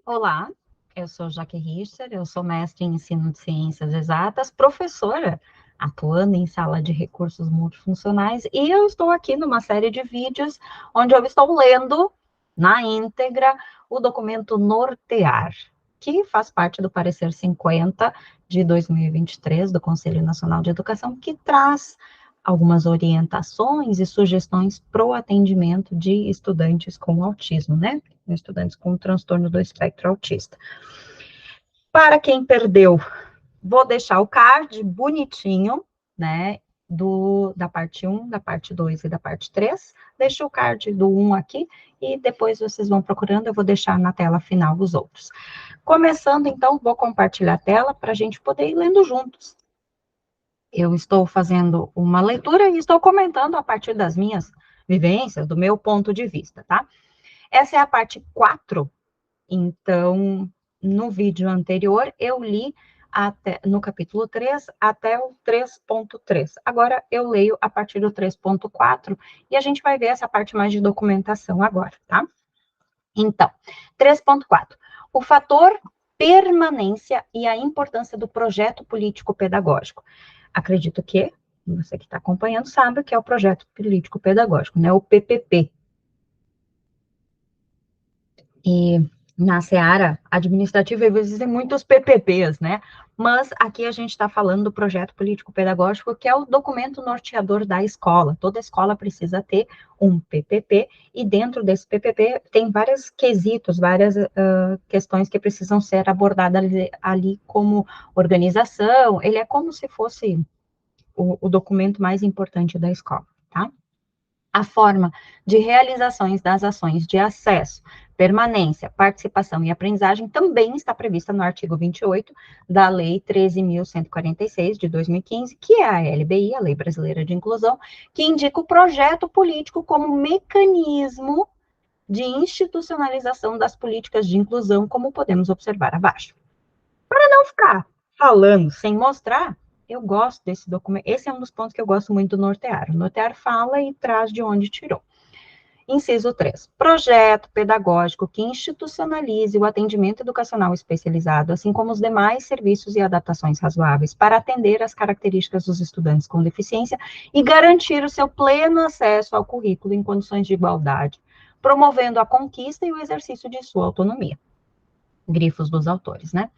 Olá, eu sou Jaque Richter, eu sou mestre em ensino de ciências exatas, professora, atuando em sala de recursos multifuncionais, e eu estou aqui numa série de vídeos onde eu estou lendo na íntegra o documento Nortear, que faz parte do parecer 50 de 2023 do Conselho Nacional de Educação, que traz algumas orientações e sugestões para o atendimento de estudantes com autismo, né? Estudantes com transtorno do espectro autista. Para quem perdeu, vou deixar o card bonitinho, né? Da parte 1, da parte 2 e da parte 3. Deixo o card do 1 aqui e depois vocês vão procurando, eu vou deixar na tela final os outros. Começando, então, vou compartilhar a tela para a gente poder ir lendo juntos. Eu estou fazendo uma leitura e estou comentando a partir das minhas vivências, do meu ponto de vista, tá? Essa é a parte 4. Então, no vídeo anterior, eu li até, no capítulo 3 até o 3.3. Agora, eu leio a partir do 3.4 e a gente vai ver essa parte mais de documentação agora, tá? Então, 3.4. O fator permanência e a importância do projeto político-pedagógico. Acredito que você que está acompanhando sabe o que é o projeto político-pedagógico, né? O PPP. E na seara administrativa existem muitos PPPs, né? Mas aqui a gente está falando do projeto político-pedagógico, que é o documento norteador da escola. Toda escola precisa ter um PPP, e dentro desse PPP tem vários quesitos, várias questões que precisam ser abordadas ali como organização. Ele é como se fosse o documento mais importante da escola, tá? A forma de realizações das ações de acesso, permanência, participação e aprendizagem também está prevista no artigo 28 da Lei 13.146, de 2015, que é a LBI, a Lei Brasileira de Inclusão, que indica o projeto político como mecanismo de institucionalização das políticas de inclusão, como podemos observar abaixo. Para não ficar falando sem mostrar, eu gosto desse documento. Esse é um dos pontos que eu gosto muito do Nortear. O Nortear fala e traz de onde tirou. Inciso 3. Projeto pedagógico que institucionalize o atendimento educacional especializado, assim como os demais serviços e adaptações razoáveis, para atender às características dos estudantes com deficiência e garantir o seu pleno acesso ao currículo em condições de igualdade, promovendo a conquista e o exercício de sua autonomia. Grifos dos autores, né?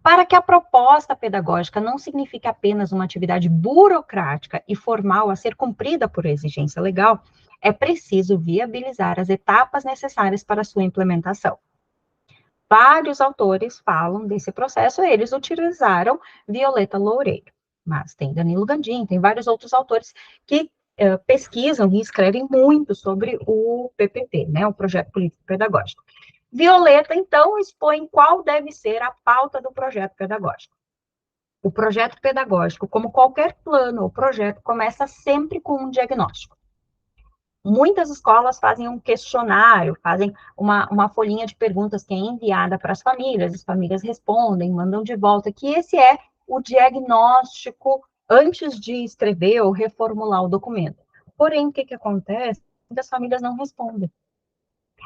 Para que a proposta pedagógica não signifique apenas uma atividade burocrática e formal a ser cumprida por exigência legal, é preciso viabilizar as etapas necessárias para sua implementação. Vários autores falam desse processo, eles utilizaram Violeta Loureiro, mas tem Danilo Gandin, tem vários outros autores que pesquisam e escrevem muito sobre o PPP, né, o Projeto Político Pedagógico. Violeta, então, expõe qual deve ser a pauta do projeto pedagógico. O projeto pedagógico, como qualquer plano ou projeto, começa sempre com um diagnóstico. Muitas escolas fazem um questionário, fazem uma folhinha de perguntas que é enviada para as famílias respondem, mandam de volta, que esse é o diagnóstico antes de escrever ou reformular o documento. Porém, o que acontece? Muitas famílias não respondem.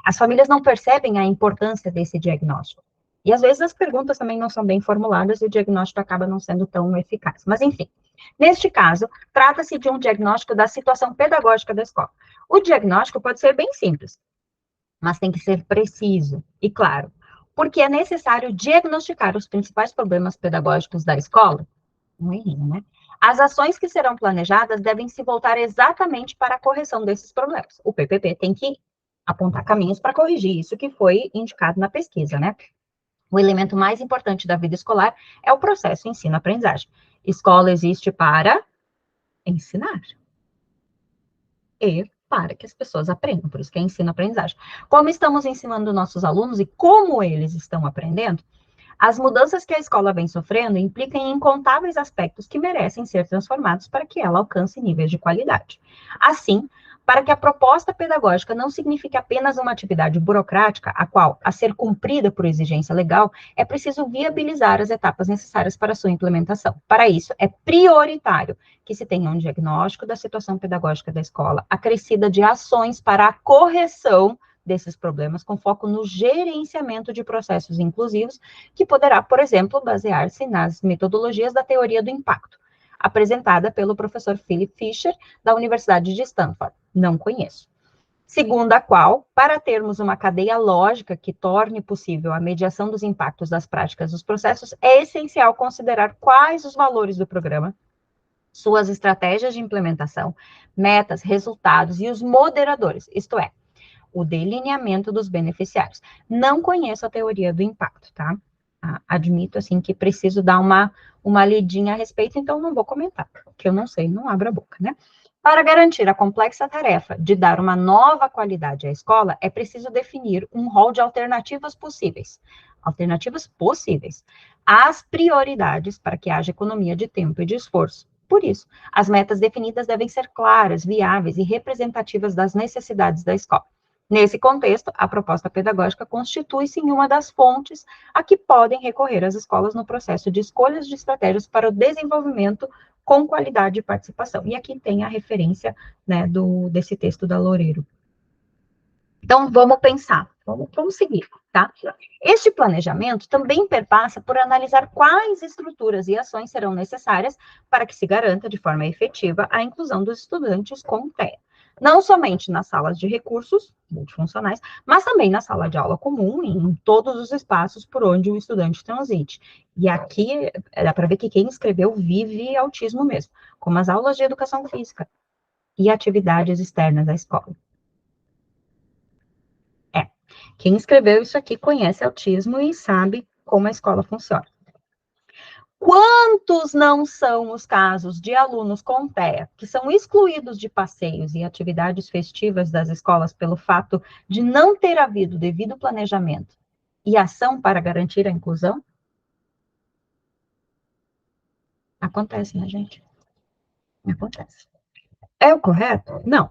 As famílias não percebem a importância desse diagnóstico. E às vezes as perguntas também não são bem formuladas e o diagnóstico acaba não sendo tão eficaz. Mas enfim, neste caso, trata-se de um diagnóstico da situação pedagógica da escola. O diagnóstico pode ser bem simples, mas tem que ser preciso e claro, porque é necessário diagnosticar os principais problemas pedagógicos da escola. Um errinho, né? As ações que serão planejadas devem se voltar exatamente para a correção desses problemas. O PPP tem que apontar caminhos para corrigir isso que foi indicado na pesquisa, né? O elemento mais importante da vida escolar é o processo ensino-aprendizagem. Escola existe para ensinar e para que as pessoas aprendam, por isso que é ensino-aprendizagem. Como estamos ensinando nossos alunos e como eles estão aprendendo, as mudanças que a escola vem sofrendo implicam em incontáveis aspectos que merecem ser transformados para que ela alcance níveis de qualidade. Assim, para que a proposta pedagógica não signifique apenas uma atividade burocrática, a qual, a ser cumprida por exigência legal, é preciso viabilizar as etapas necessárias para sua implementação. Para isso, é prioritário que se tenha um diagnóstico da situação pedagógica da escola, acrescida de ações para a correção desses problemas com foco no gerenciamento de processos inclusivos, que poderá, por exemplo, basear-se nas metodologias da teoria do impacto, apresentada pelo professor Philip Fisher, da Universidade de Stanford. Não conheço. Segundo a qual, para termos uma cadeia lógica que torne possível a mediação dos impactos das práticas dos processos, é essencial considerar quais os valores do programa, suas estratégias de implementação, metas, resultados e os moderadores, isto é, o delineamento dos beneficiários. Não conheço a teoria do impacto, tá? Admito, assim, que preciso dar uma lidinha a respeito, então não vou comentar, porque eu não sei, não abro a boca, né? Para garantir a complexa tarefa de dar uma nova qualidade à escola, é preciso definir um rol de alternativas possíveis. Alternativas possíveis. As prioridades para que haja economia de tempo e de esforço. Por isso, as metas definidas devem ser claras, viáveis e representativas das necessidades da escola. Nesse contexto, a proposta pedagógica constitui-se em uma das fontes a que podem recorrer as escolas no processo de escolhas de estratégias para o desenvolvimento com qualidade e participação. E aqui tem a referência, né, desse texto da Loureiro. Então, vamos pensar, vamos seguir, tá? Este planejamento também perpassa por analisar quais estruturas e ações serão necessárias para que se garanta de forma efetiva a inclusão dos estudantes com TEA. Não somente nas salas de recursos multifuncionais, mas também na sala de aula comum e em todos os espaços por onde o estudante transite. E aqui dá para ver que quem escreveu vive autismo mesmo, como as aulas de educação física e atividades externas da escola. Quem escreveu isso aqui conhece autismo e sabe como a escola funciona. Quantos não são os casos de alunos com TEA que são excluídos de passeios e atividades festivas das escolas pelo fato de não ter havido devido planejamento e ação para garantir a inclusão? Acontece, né, gente? Acontece. É o correto? Não,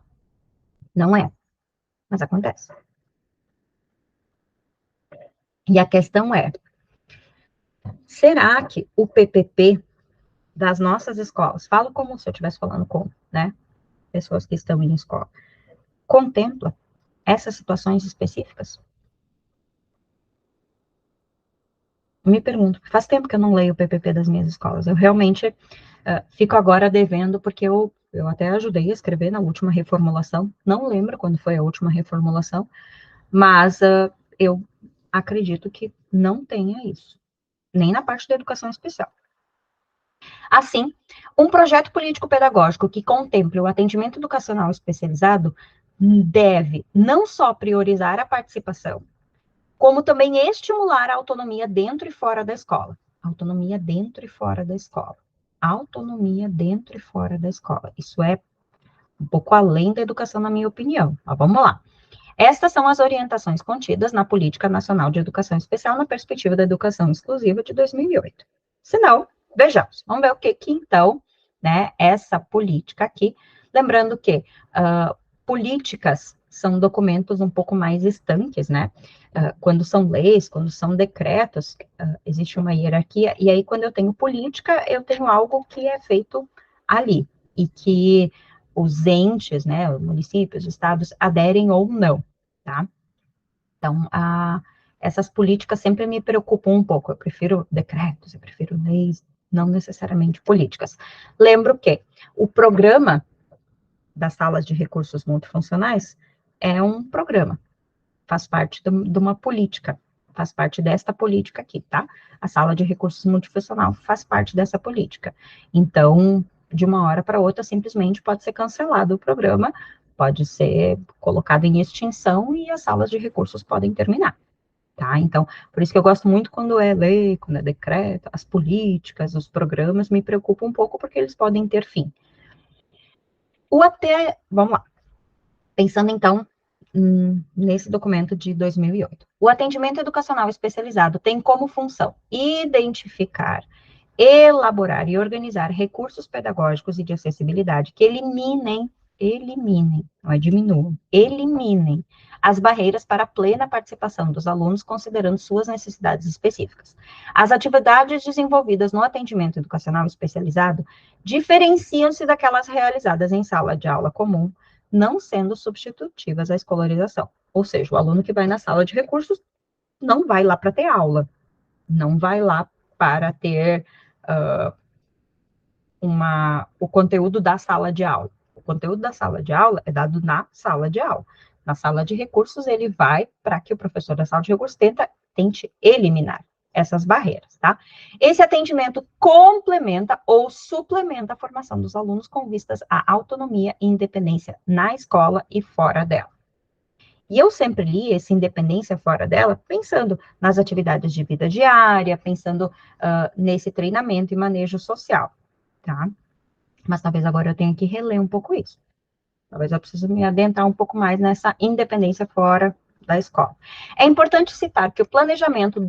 não é, mas acontece. E a questão é, será que o PPP das nossas escolas, falo como se eu estivesse falando com, né, pessoas que estão em escola, contempla essas situações específicas? Me pergunto, faz tempo que eu não leio o PPP das minhas escolas, eu realmente fico agora devendo, porque eu até ajudei a escrever na última reformulação, não lembro quando foi a última reformulação, mas eu acredito que não tenha isso, nem na parte da educação especial. Assim, um projeto político-pedagógico que contemple o atendimento educacional especializado deve não só priorizar a participação, como também estimular a autonomia dentro e fora da escola. Autonomia dentro e fora da escola. Autonomia dentro e fora da escola. Isso é um pouco além da educação, na minha opinião. Mas vamos lá. Estas são as orientações contidas na Política Nacional de Educação Especial na perspectiva da educação exclusiva de 2008. Se não, vejamos. Vamos ver o que então, né, essa política aqui. Lembrando que políticas são documentos um pouco mais estanques, né? Quando são leis, quando são decretos, existe uma hierarquia, e aí quando eu tenho política, eu tenho algo que é feito ali, e que os entes, né, os municípios, os estados, aderem ou não, tá? Então, essas políticas sempre me preocupam um pouco, eu prefiro decretos, eu prefiro leis, não necessariamente políticas. Lembro que o programa das salas de recursos multifuncionais é um programa, faz parte de uma política, faz parte desta política aqui, tá? A sala de recursos multifuncional faz parte dessa política. Então, de uma hora para outra, simplesmente pode ser cancelado o programa, pode ser colocado em extinção e as salas de recursos podem terminar, tá? Então, por isso que eu gosto muito quando é lei, quando é decreto, as políticas, os programas me preocupam um pouco porque eles podem ter fim. Vamos lá. Pensando então nesse documento de 2008. O atendimento educacional especializado tem como função identificar, elaborar e organizar recursos pedagógicos e de acessibilidade que eliminem, não é diminuam, eliminem as barreiras para a plena participação dos alunos, considerando suas necessidades específicas. As atividades desenvolvidas no atendimento educacional especializado diferenciam-se daquelas realizadas em sala de aula comum, não sendo substitutivas à escolarização. Ou seja, o aluno que vai na sala de recursos não vai lá para ter aula, não vai lá para ter o conteúdo da sala de aula. O conteúdo da sala de aula é dado na sala de aula. Na sala de recursos, ele vai para que o professor da sala de recursos tente eliminar essas barreiras, tá? Esse atendimento complementa ou suplementa a formação dos alunos com vistas à autonomia e independência na escola e fora dela. E eu sempre li essa independência fora dela, pensando nas atividades de vida diária, pensando nesse treinamento e manejo social, tá? Mas talvez agora eu tenha que reler um pouco isso. Talvez eu precise me adentrar um pouco mais nessa independência fora da escola. É importante citar que o planejamento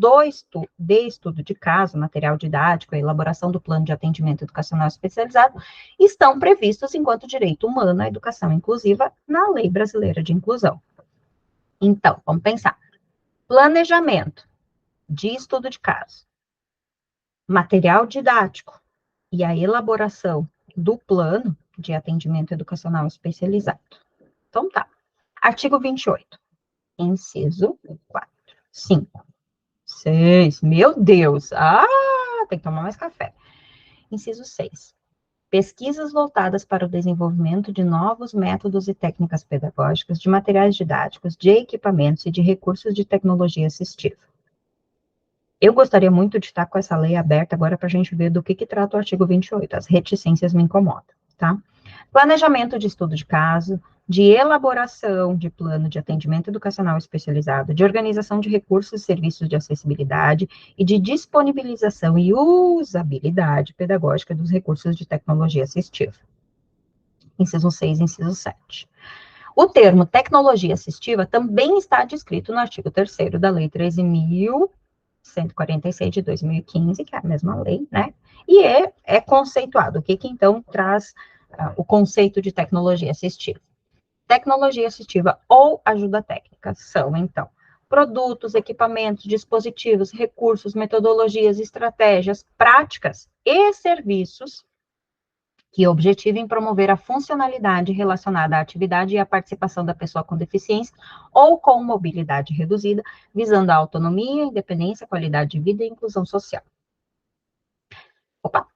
de estudo de caso, material didático, a elaboração do plano de atendimento educacional especializado estão previstos enquanto direito humano à educação inclusiva na Lei Brasileira de Inclusão. Então, vamos pensar. Planejamento de estudo de caso, material didático e a elaboração do plano de atendimento educacional especializado. Então, tá. Artigo 28, inciso 4, 5, 6, meu Deus, tem que tomar mais café. Inciso 6, pesquisas voltadas para o desenvolvimento de novos métodos e técnicas pedagógicas, de materiais didáticos, de equipamentos e de recursos de tecnologia assistiva. Eu gostaria muito de estar com essa lei aberta agora para a gente ver do que trata o artigo 28. As reticências me incomodam, tá? Planejamento de estudo de caso, de elaboração de plano de atendimento educacional especializado, de organização de recursos e serviços de acessibilidade e de disponibilização e usabilidade pedagógica dos recursos de tecnologia assistiva. Inciso 6, inciso 7. O termo tecnologia assistiva também está descrito no artigo 3º da Lei 13.146 de 2015, que é a mesma lei, né? E é conceituado. O que então traz o conceito de tecnologia assistiva? Tecnologia assistiva ou ajuda técnica são, então, produtos, equipamentos, dispositivos, recursos, metodologias, estratégias, práticas e serviços que objetivem promover a funcionalidade relacionada à atividade e à participação da pessoa com deficiência ou com mobilidade reduzida, visando a autonomia, independência, qualidade de vida e inclusão social. Opa!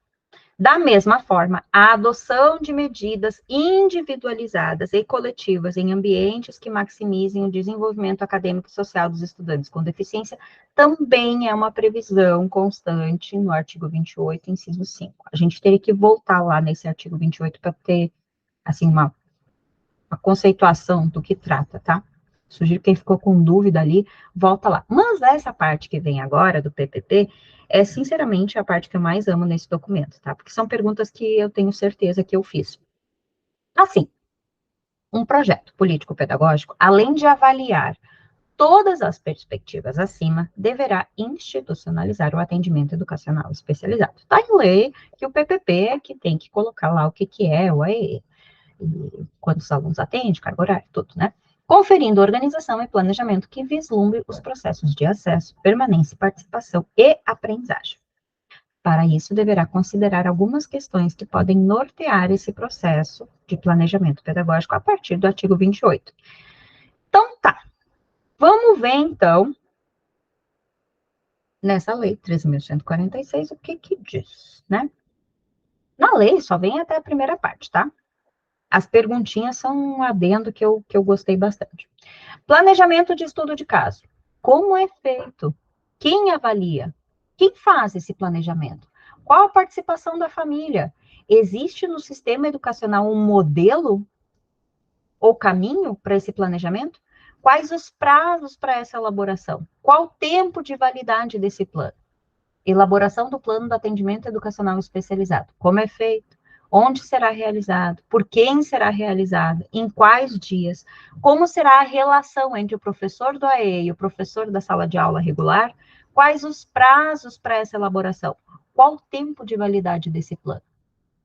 Da mesma forma, a adoção de medidas individualizadas e coletivas em ambientes que maximizem o desenvolvimento acadêmico e social dos estudantes com deficiência também é uma previsão constante no artigo 28, inciso 5. A gente teria que voltar lá nesse artigo 28 para ter, assim, uma conceituação do que trata, tá? Sugiro que quem ficou com dúvida ali, volta lá. Mas essa parte que vem agora, do PPP, é, sinceramente, a parte que eu mais amo nesse documento, tá? Porque são perguntas que eu tenho certeza que eu fiz. Assim, um projeto político-pedagógico, além de avaliar todas as perspectivas acima, deverá institucionalizar o atendimento educacional especializado. Está em lei que o PPP é que tem que colocar lá o que é o AEE, quantos alunos atende, carga horária, tudo, né? Conferindo organização e planejamento que vislumbre os processos de acesso, permanência, participação e aprendizagem. Para isso, deverá considerar algumas questões que podem nortear esse processo de planejamento pedagógico a partir do artigo 28. Então, tá. Vamos ver, então, nessa lei 13.146, o que diz, né? Na lei, só vem até a primeira parte, tá? As perguntinhas são um adendo que eu gostei bastante. Planejamento de estudo de caso. Como é feito? Quem avalia? Quem faz esse planejamento? Qual a participação da família? Existe no sistema educacional um modelo ou caminho para esse planejamento? Quais os prazos para essa elaboração? Qual o tempo de validade desse plano? Elaboração do plano de atendimento educacional especializado. Como é feito? Onde será realizado? Por quem será realizado? Em quais dias? Como será a relação entre o professor do AE e o professor da sala de aula regular? Quais os prazos para essa elaboração? Qual o tempo de validade desse plano?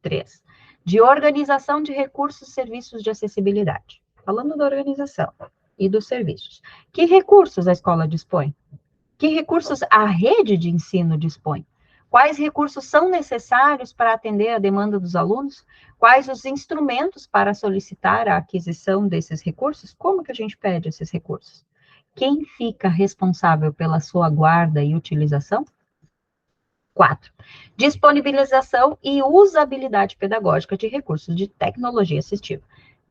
3. De organização de recursos e serviços de acessibilidade. Falando da organização e dos serviços. Que recursos a escola dispõe? Que recursos a rede de ensino dispõe? Quais recursos são necessários para atender a demanda dos alunos? Quais os instrumentos para solicitar a aquisição desses recursos? Como que a gente pede esses recursos? Quem fica responsável pela sua guarda e utilização? 4. Disponibilização e usabilidade pedagógica de recursos de tecnologia assistiva.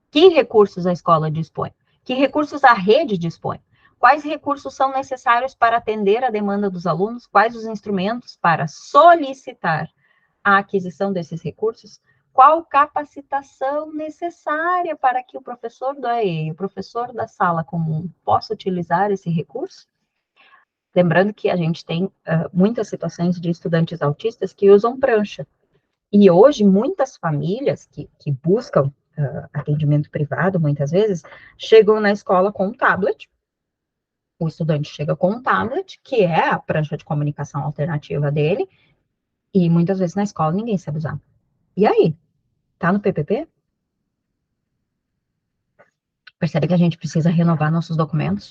Que recursos a escola dispõe? Que recursos a rede dispõe? Quais recursos são necessários para atender a demanda dos alunos? Quais os instrumentos para solicitar a aquisição desses recursos? Qual capacitação necessária para que o professor do AE, o professor da sala comum, possa utilizar esse recurso? Lembrando que a gente tem muitas situações de estudantes autistas que usam prancha. E hoje, muitas famílias que buscam atendimento privado, muitas vezes, chegam na escola com um tablet. O estudante chega com um tablet, que é a prancha de comunicação alternativa dele, e muitas vezes na escola ninguém sabe usar. E aí? Tá no PPP? Percebe que a gente precisa renovar nossos documentos?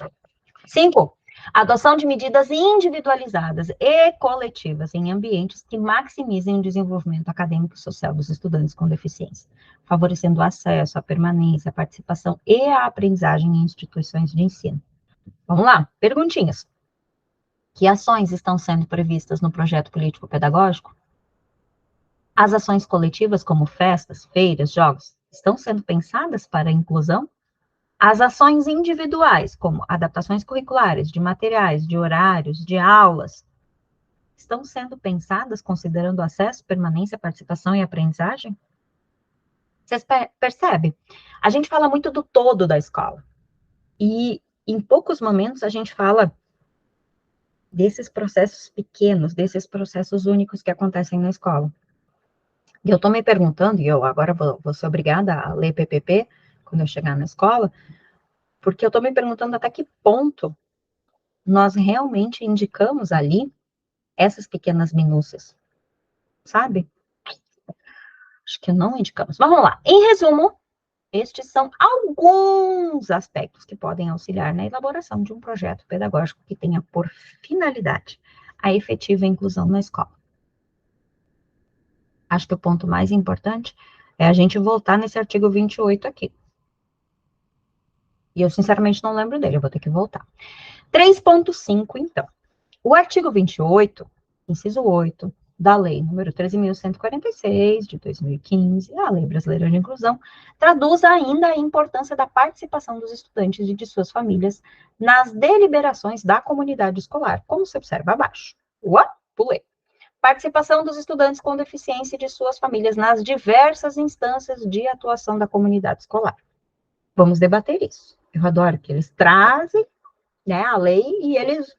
5. Adoção de medidas individualizadas e coletivas em ambientes que maximizem o desenvolvimento acadêmico e social dos estudantes com deficiência, favorecendo o acesso, a permanência, a participação e a aprendizagem em instituições de ensino. Vamos lá, perguntinhas. Que ações estão sendo previstas no projeto político-pedagógico? As ações coletivas, como festas, feiras, jogos, estão sendo pensadas para a inclusão? As ações individuais, como adaptações curriculares, de materiais, de horários, de aulas, estão sendo pensadas considerando acesso, permanência, participação e aprendizagem? Vocês percebem? A gente fala muito do todo da escola. E em poucos momentos a gente fala desses processos pequenos, desses processos únicos que acontecem na escola. E eu estou me perguntando, e eu agora vou ser obrigada a ler PPP quando eu chegar na escola, porque eu estou me perguntando até que ponto nós realmente indicamos ali essas pequenas minúcias, sabe? Acho que não indicamos. Vamos lá. Em resumo, estes são alguns aspectos que podem auxiliar na elaboração de um projeto pedagógico que tenha por finalidade a efetiva inclusão na escola. Acho que o ponto mais importante é a gente voltar nesse artigo 28 aqui. E eu, sinceramente, não lembro dele, eu vou ter que voltar. 3.5, então. O artigo 28, inciso 8, da Lei número 13.146, de 2015, a Lei Brasileira de Inclusão, traduz ainda a importância da participação dos estudantes e de suas famílias nas deliberações da comunidade escolar, como se observa abaixo. Pulei. Participação dos estudantes com deficiência e de suas famílias nas diversas instâncias de atuação da comunidade escolar. Vamos debater isso. Eu adoro que eles trazem, né, a lei e eles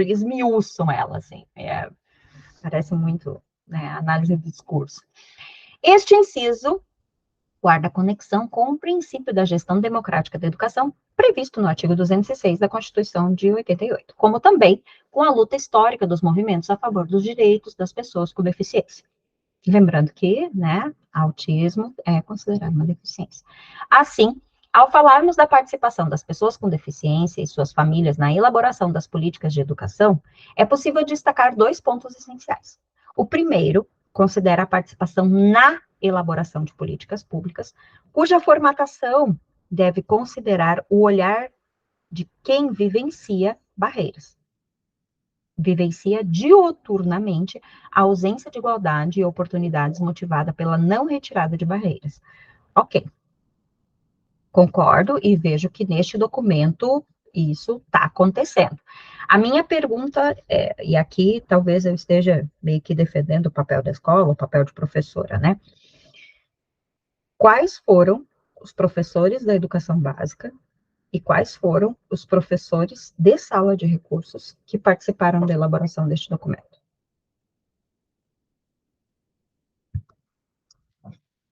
esmiuçam ela, assim. Parece muito, né, análise do discurso. Este inciso guarda conexão com o princípio da gestão democrática da educação, previsto no artigo 206 da Constituição de 88, como também com a luta histórica dos movimentos a favor dos direitos das pessoas com deficiência. Lembrando que, né, autismo é considerado uma deficiência. Assim, ao falarmos da participação das pessoas com deficiência e suas famílias na elaboração das políticas de educação, é possível destacar dois pontos essenciais. O primeiro considera a participação na elaboração de políticas públicas, cuja formatação deve considerar o olhar de quem vivencia barreiras. Vivencia diuturnamente a ausência de igualdade e oportunidades motivada pela não retirada de barreiras. Ok, concordo e vejo que neste documento isso está acontecendo. A minha pergunta é, e aqui talvez eu esteja meio que defendendo o papel da escola, o papel de professora, né? Quais foram os professores da educação básica e quais foram os professores de sala de recursos que participaram da elaboração deste documento?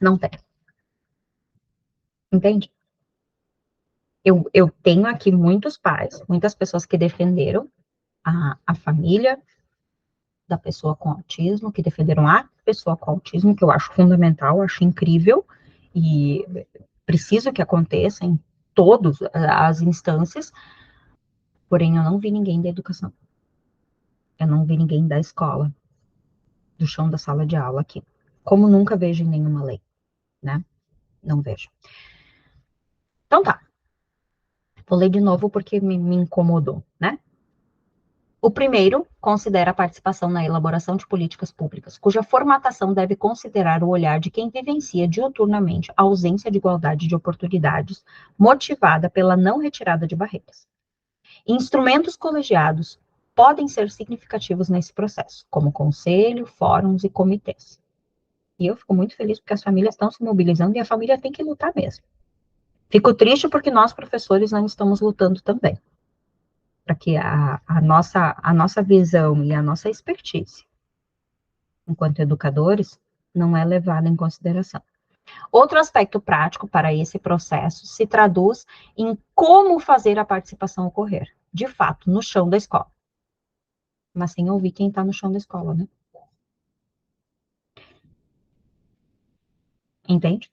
Não tem. Entende? Eu tenho aqui muitos pais, muitas pessoas que defenderam a família da pessoa com autismo, que defenderam a pessoa com autismo, que eu acho fundamental, acho incrível, e preciso que aconteça em todas as instâncias, porém eu não vi ninguém da educação. Eu não vi ninguém da escola, do chão da sala de aula aqui, como nunca vejo em nenhuma lei. né? Não vejo. Então tá, vou ler de novo porque me incomodou, né? O primeiro considera a participação na elaboração de políticas públicas, cuja formatação deve considerar o olhar de quem vivencia diuturnamente a ausência de igualdade de oportunidades, motivada pela não retirada de barreiras. Instrumentos colegiados podem ser significativos nesse processo, como conselho, fóruns e comitês. E eu fico muito feliz porque as famílias estão se mobilizando e a família tem que lutar mesmo. Fico triste porque nós, professores, não estamos lutando também, para que a nossa visão e a nossa expertise, enquanto educadores, não é levada em consideração. Outro aspecto prático para esse processo se traduz em como fazer a participação ocorrer, de fato, no chão da escola. Mas sem ouvir quem está no chão da escola, né? Entende?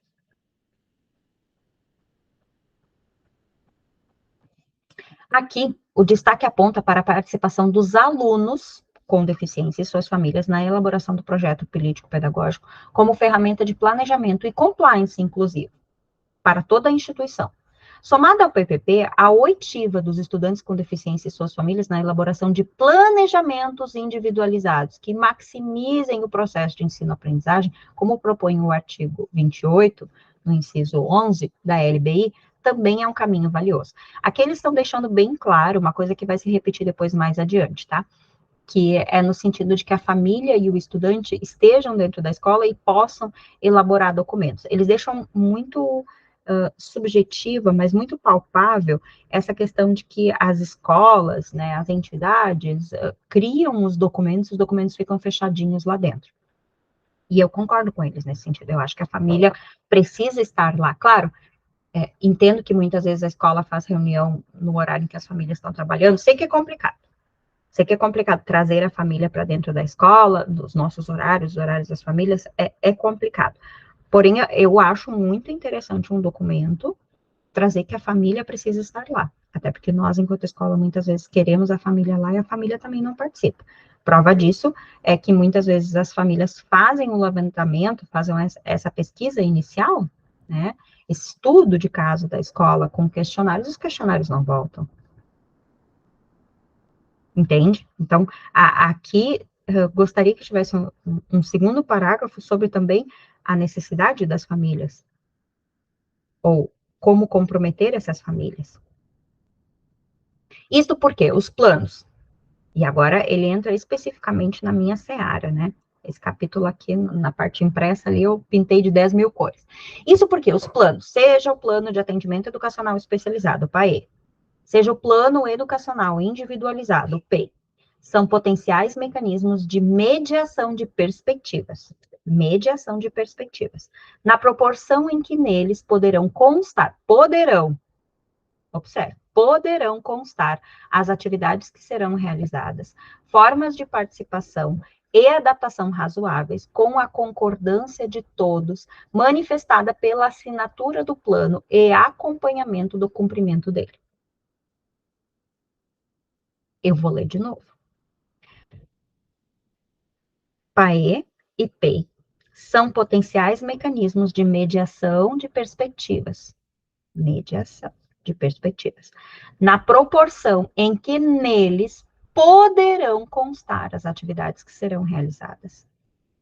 Aqui, o destaque aponta para a participação dos alunos com deficiência e suas famílias na elaboração do projeto político-pedagógico como ferramenta de planejamento e compliance inclusivo para toda a instituição. Somada ao PPP, a oitiva dos estudantes com deficiência e suas famílias na elaboração de planejamentos individualizados que maximizem o processo de ensino-aprendizagem, como propõe o artigo 28, no inciso 11 da LBI, também é um caminho valioso. Aqui eles estão deixando bem claro uma coisa que vai se repetir depois mais adiante, tá? Que é no sentido de que a família e o estudante estejam dentro da escola e possam elaborar documentos. Eles deixam muito subjetiva, mas muito palpável, essa questão de que as escolas, né, as entidades, criam os documentos ficam fechadinhos lá dentro. E eu concordo com eles nesse sentido. Eu acho que a família precisa estar lá. Claro, entendo que muitas vezes a escola faz reunião no horário em que as famílias estão trabalhando, sei que é complicado. Sei que é complicado trazer a família para dentro da escola, dos nossos horários, os horários das famílias, é complicado. Porém, eu acho muito interessante um documento trazer que a família precisa estar lá. Até porque nós, enquanto escola, muitas vezes queremos a família lá e a família também não participa. Prova disso é que muitas vezes as famílias fazem o levantamento, fazem essa pesquisa inicial, né? Esse estudo de caso da escola com questionários, os questionários não voltam. Entende? Então, aqui, eu gostaria que tivesse um segundo parágrafo sobre também a necessidade das famílias, ou como comprometer essas famílias. Isto porque os planos, e agora ele entra especificamente na minha seara, né? Esse capítulo aqui, na parte impressa ali, eu pintei de 10 mil cores. Isso porque os planos, seja o plano de atendimento educacional especializado, o PAE, seja o plano educacional individualizado, o PEI, são potenciais mecanismos de mediação de perspectivas. Mediação de perspectivas. Na proporção em que neles observe, poderão constar as atividades que serão realizadas, formas de participação e adaptação razoáveis, com a concordância de todos, manifestada pela assinatura do plano e acompanhamento do cumprimento dele. Eu vou ler de novo. PAE e PEI são potenciais mecanismos de mediação de perspectivas. Mediação de perspectivas. Na proporção em que neles poderão constar as atividades que serão realizadas.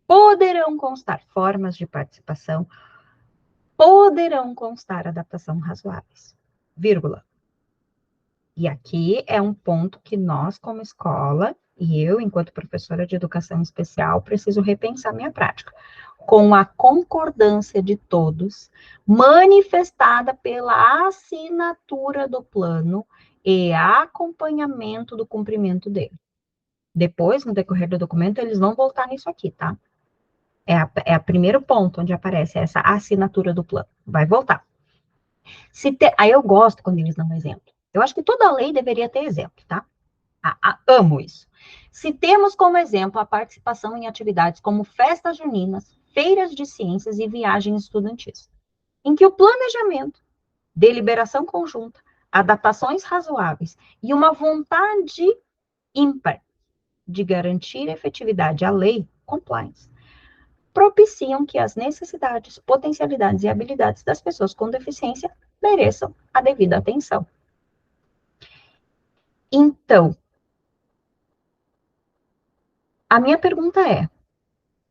Poderão constar formas de participação, poderão constar adaptação razoáveis. Vírgula. E aqui é um ponto que nós, como escola, e eu, enquanto professora de educação especial, preciso repensar minha prática. Com a concordância de todos, manifestada pela assinatura do plano e acompanhamento do cumprimento dele. Depois, no decorrer do documento, eles vão voltar nisso aqui, tá? É o primeiro ponto onde aparece essa assinatura do plano. Vai voltar. Aí eu gosto quando eles dão um exemplo. Eu acho que toda lei deveria ter exemplo, tá? Amo isso. Se temos como exemplo a participação em atividades como festas juninas, feiras de ciências e viagens estudantis, em que o planejamento, deliberação conjunta, adaptações razoáveis e uma vontade ímpar de garantir efetividade à lei, compliance, propiciam que as necessidades, potencialidades e habilidades das pessoas com deficiência mereçam a devida atenção. Então, a minha pergunta é: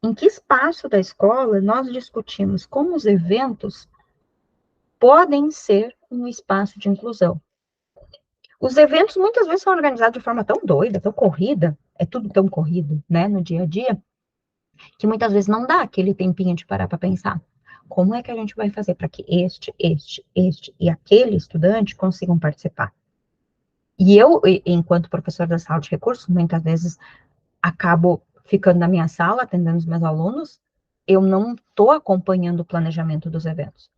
em que espaço da escola nós discutimos como os eventos podem ser um espaço de inclusão? Os eventos muitas vezes são organizados de forma tão doida, tão corrida, é tudo tão corrido, né, no dia a dia, que muitas vezes não dá aquele tempinho de parar para pensar. Como é que a gente vai fazer para que este e aquele estudante consigam participar? E eu, enquanto professora da sala de recursos, muitas vezes acabo ficando na minha sala, atendendo os meus alunos, eu não estou acompanhando o planejamento dos eventos.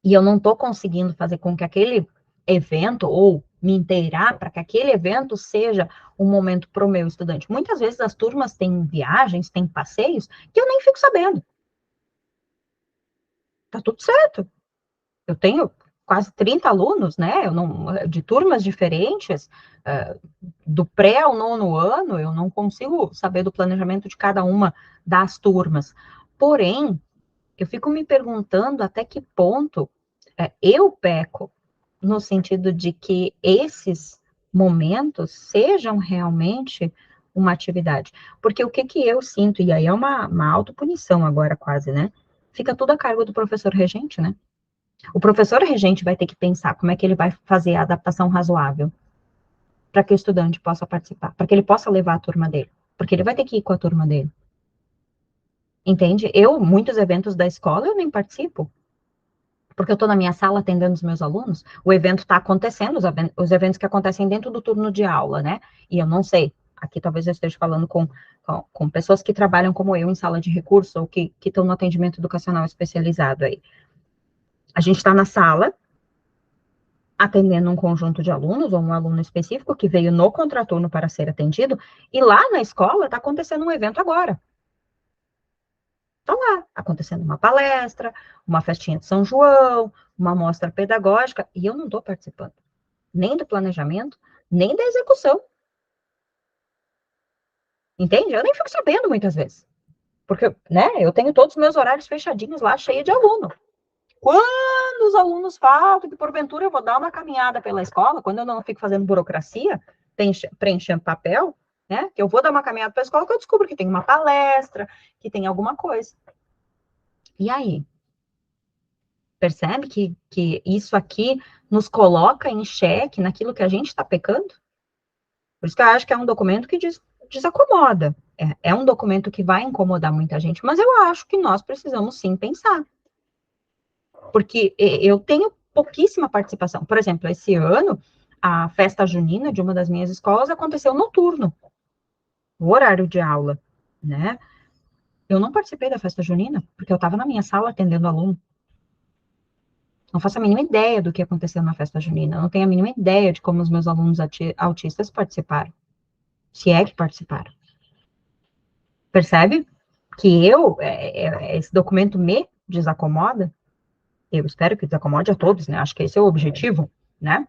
E eu não estou conseguindo fazer com que aquele evento, ou me inteirar para que aquele evento seja um momento para o meu estudante. Muitas vezes as turmas têm viagens, têm passeios, que eu nem fico sabendo. Tá tudo certo. Eu tenho quase 30 alunos, né, de turmas diferentes, do pré ao nono ano, eu não consigo saber do planejamento de cada uma das turmas. Porém, eu fico me perguntando até que ponto eu peco, no sentido de que esses momentos sejam realmente uma atividade. Porque o que eu sinto, e aí é uma autopunição agora quase, né? Fica tudo a cargo do professor regente, né? O professor regente vai ter que pensar como é que ele vai fazer a adaptação razoável para que o estudante possa participar, para que ele possa levar a turma dele, porque ele vai ter que ir com a turma dele. Entende? Muitos eventos da escola, eu nem participo, porque eu estou na minha sala atendendo os meus alunos, o evento está acontecendo, os eventos que acontecem dentro do turno de aula, né? E eu não sei, aqui talvez eu esteja falando com pessoas que trabalham como eu em sala de recurso, ou que estão no atendimento educacional especializado aí. A gente está na sala, atendendo um conjunto de alunos, ou um aluno específico que veio no contraturno para ser atendido, e lá na escola está acontecendo um evento agora. Está lá, acontecendo uma palestra, uma festinha de São João, uma mostra pedagógica, e eu não estou participando, nem do planejamento, nem da execução. Entende? Eu nem fico sabendo muitas vezes. Porque, né, eu tenho todos os meus horários fechadinhos lá, cheio de aluno. Quando os alunos falam que, porventura, eu vou dar uma caminhada pela escola, quando eu não fico fazendo burocracia, preenchendo papel, né, que eu vou dar uma caminhada pela escola, que eu descubro que tem uma palestra, que tem alguma coisa. E aí? Percebe que isso aqui nos coloca em xeque naquilo que a gente está pecando? Por isso que eu acho que é um documento que desacomoda. É um documento que vai incomodar muita gente, mas eu acho que nós precisamos sim pensar. Porque eu tenho pouquíssima participação. Por exemplo, esse ano, a festa junina de uma das minhas escolas aconteceu noturno, no horário de aula, né? Eu não participei da festa junina, porque eu estava na minha sala atendendo aluno. Não faço a mínima ideia do que aconteceu na festa junina. Não tenho a mínima ideia de como os meus alunos autistas participaram. Se é que participaram. Percebe? Que esse documento me desacomoda. Eu espero que desacomode a todos, né? Acho que esse é o objetivo, né?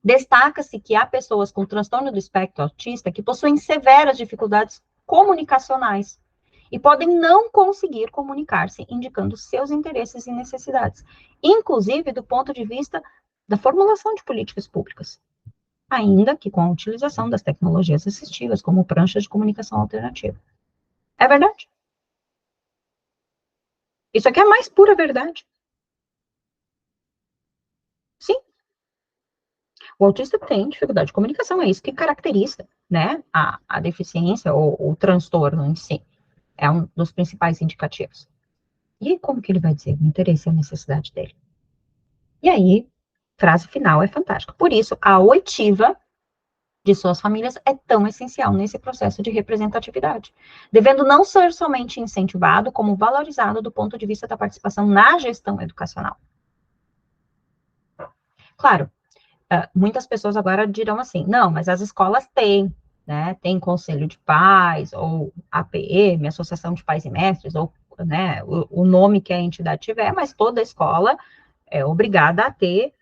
Destaca-se que há pessoas com transtorno do espectro autista que possuem severas dificuldades comunicacionais e podem não conseguir comunicar-se, indicando seus interesses e necessidades, inclusive do ponto de vista da formulação de políticas públicas, ainda que com a utilização das tecnologias assistivas, como pranchas de comunicação alternativa. É verdade? Isso aqui é a mais pura verdade. Sim. O autista tem dificuldade de comunicação, é isso que caracteriza, né, a deficiência ou o transtorno em si. É um dos principais indicativos. E como que ele vai dizer o interesse e a necessidade dele? E aí, frase final é fantástica. Por isso, a oitiva de suas famílias é tão essencial nesse processo de representatividade, devendo não ser somente incentivado, como valorizado do ponto de vista da participação na gestão educacional. Claro, muitas pessoas agora dirão assim, não, mas as escolas têm, né, tem conselho de pais, ou APM, Associação de Pais e Mestres, ou, né, o nome que a entidade tiver, mas toda escola é obrigada a ter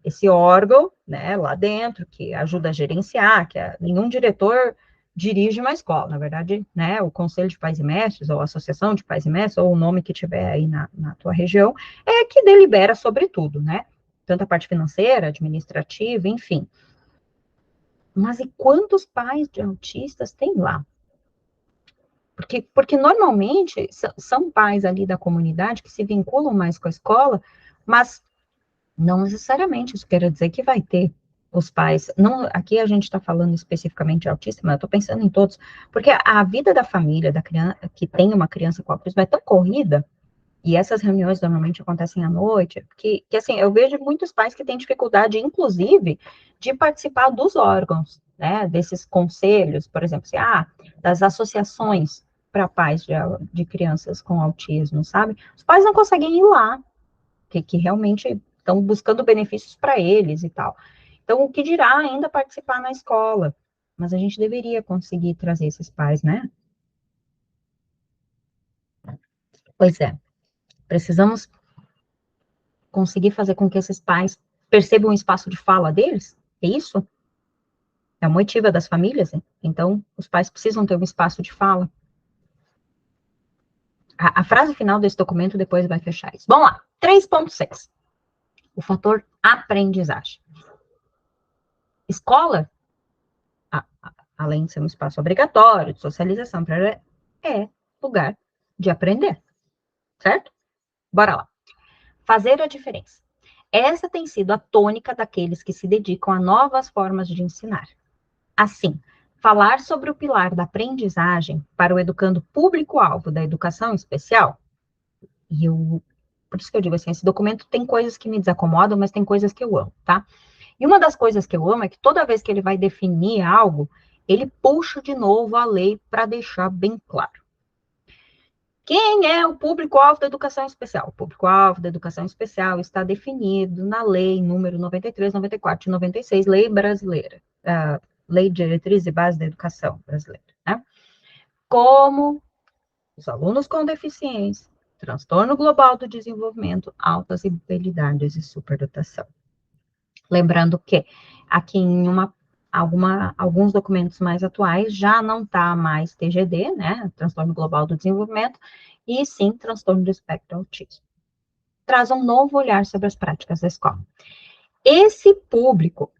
esse órgão, né, lá dentro, que ajuda a gerenciar, nenhum diretor dirige uma escola, na verdade, né, o Conselho de Pais e Mestres, ou a Associação de Pais e Mestres, ou o nome que tiver aí na tua região, é que delibera sobre tudo, né, tanto a parte financeira, administrativa, enfim. Mas e quantos pais de autistas tem lá? Porque normalmente são pais ali da comunidade que se vinculam mais com a escola, mas não necessariamente isso quer dizer que vai ter os pais. Não, aqui a gente está falando especificamente de autista, mas eu estou pensando em todos, porque a vida da família da criança que tem uma criança com autismo é tão corrida, e essas reuniões normalmente acontecem à noite, que assim, eu vejo muitos pais que têm dificuldade, inclusive, de participar dos órgãos, né, desses conselhos, por exemplo, assim, das associações para pais de crianças com autismo, sabe? Os pais não conseguem ir lá, que realmente estão buscando benefícios para eles e tal. Então, o que dirá ainda participar na escola? Mas a gente deveria conseguir trazer esses pais, né? Pois é, precisamos conseguir fazer com que esses pais percebam o espaço de fala deles. É isso? É a motiva das famílias, hein? Então, os pais precisam ter um espaço de fala. A frase final desse documento depois vai fechar isso. Vamos lá. 3.6. O fator aprendizagem. Escola, além de ser um espaço obrigatório, de socialização, é lugar de aprender, certo? Bora lá. Fazer a diferença. Essa tem sido a tônica daqueles que se dedicam a novas formas de ensinar. Assim, falar sobre o pilar da aprendizagem para o educando público-alvo da educação especial, por isso que eu digo assim, esse documento tem coisas que me desacomodam, mas tem coisas que eu amo, tá? E uma das coisas que eu amo é que toda vez que ele vai definir algo, ele puxa de novo a lei para deixar bem claro. Quem é o público-alvo da educação especial? O público-alvo da educação especial está definido na lei número 93, 94 e 96, lei brasileira, Lei de Diretriz e Base da Educação Brasileira, né? Como os alunos com deficiência, transtorno global do desenvolvimento, altas habilidades e superdotação. Lembrando que aqui em alguns documentos mais atuais já não está mais TGD, né, transtorno global do desenvolvimento, e sim transtorno do espectro autismo. Traz um novo olhar sobre as práticas da escola. Esse público,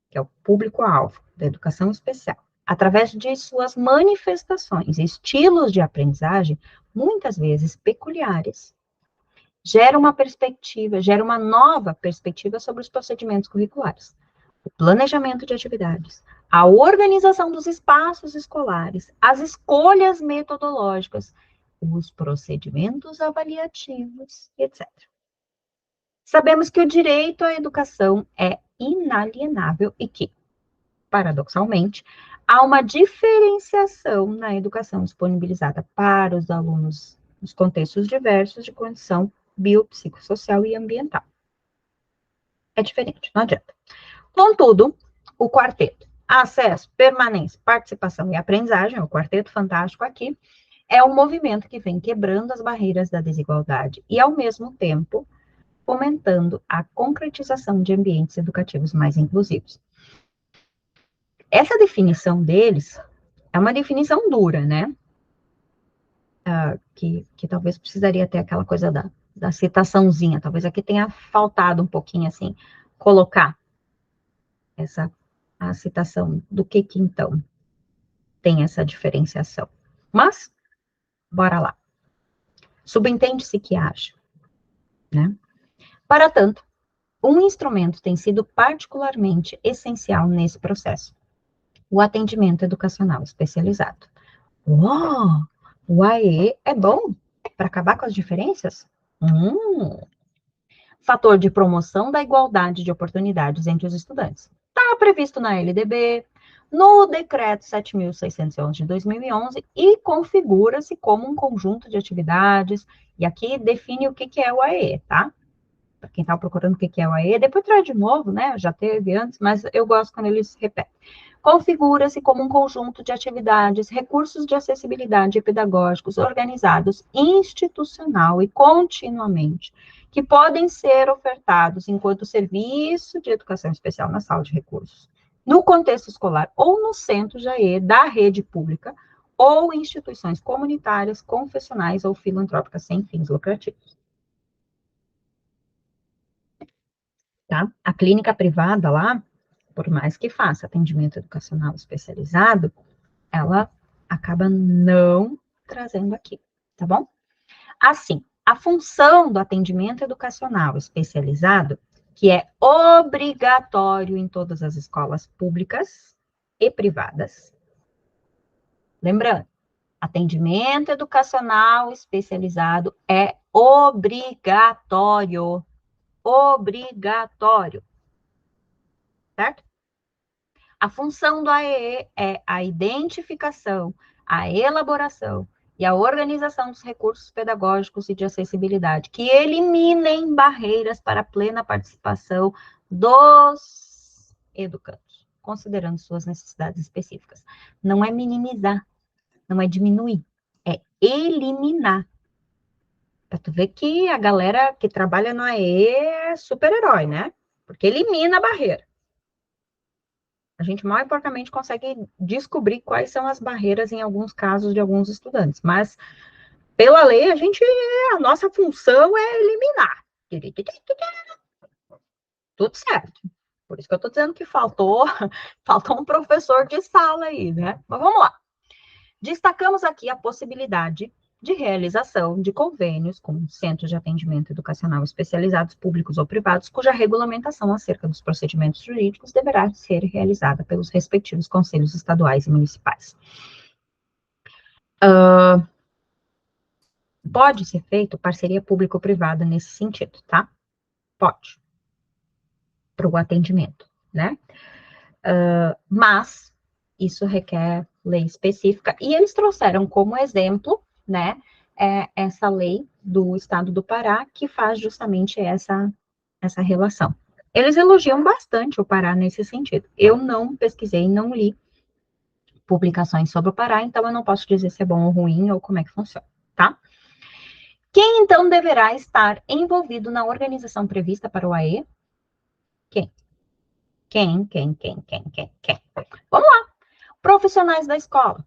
que é o público-alvo da educação especial, através de suas manifestações, estilos de aprendizagem, muitas vezes peculiares, gera uma nova perspectiva sobre os procedimentos curriculares, o planejamento de atividades, a organização dos espaços escolares, as escolhas metodológicas, os procedimentos avaliativos, etc. Sabemos que o direito à educação é inalienável e que, paradoxalmente, há uma diferenciação na educação disponibilizada para os alunos nos contextos diversos de condição biopsicossocial e ambiental. É diferente, não adianta. Contudo, o quarteto, acesso, permanência, participação e aprendizagem, o quarteto fantástico aqui, é um movimento que vem quebrando as barreiras da desigualdade e, ao mesmo tempo, fomentando a concretização de ambientes educativos mais inclusivos. Essa definição deles é uma definição dura, né? Que talvez precisaria ter aquela coisa da citaçãozinha, talvez aqui tenha faltado um pouquinho, assim, colocar a citação do que então tem essa diferenciação. Mas, bora lá. Subentende-se que haja, né? Para tanto, um instrumento tem sido particularmente essencial nesse processo: o atendimento educacional especializado. Uau! O AE é bom para acabar com as diferenças? Fator de promoção da igualdade de oportunidades entre os estudantes. Está previsto na LDB, no Decreto 7.611 de 2011 e configura-se como um conjunto de atividades, e aqui define o que é o AE, tá? Para quem está procurando o que é o AE, depois traz de novo, né? Já teve antes, mas eu gosto quando eles repetem. Configura-se como um conjunto de atividades, recursos de acessibilidade pedagógicos organizados institucional e continuamente, que podem ser ofertados enquanto serviço de educação especial na sala de recursos, no contexto escolar ou no centro de AE da rede pública ou instituições comunitárias, confessionais ou filantrópicas sem fins lucrativos. Tá? A clínica privada lá, por mais que faça atendimento educacional especializado, ela acaba não trazendo aqui, tá bom? Assim, a função do atendimento educacional especializado, que é obrigatório em todas as escolas públicas e privadas. Lembrando, atendimento educacional especializado é obrigatório. Obrigatório. Certo? A função do AEE é a identificação, a elaboração e a organização dos recursos pedagógicos e de acessibilidade que eliminem barreiras para a plena participação dos educandos, considerando suas necessidades específicas. Não é minimizar, não é diminuir, é eliminar. Para tu ver que a galera que trabalha no AE é super-herói, né? Porque elimina a barreira. A gente mal e porcamente consegue descobrir quais são as barreiras em alguns casos de alguns estudantes, mas pela lei a nossa função é eliminar. Tudo certo. Por isso que eu estou dizendo que faltou um professor de sala aí, né? Mas vamos lá. Destacamos aqui a possibilidade de realização de convênios com centros de atendimento educacional especializados, públicos ou privados, cuja regulamentação acerca dos procedimentos jurídicos deverá ser realizada pelos respectivos conselhos estaduais e municipais. Pode ser feito parceria público-privada nesse sentido, tá? Pode. Para o atendimento, né? Mas isso requer lei específica, e eles trouxeram como exemplo, né, essa lei do Estado do Pará, que faz justamente essa relação. Eles elogiam bastante o Pará nesse sentido. Eu não pesquisei, não li publicações sobre o Pará, então eu não posso dizer se é bom ou ruim, ou como é que funciona, tá? Quem, então, deverá estar envolvido na organização prevista para o AE? Quem? Quem? Vamos lá. Profissionais da escola.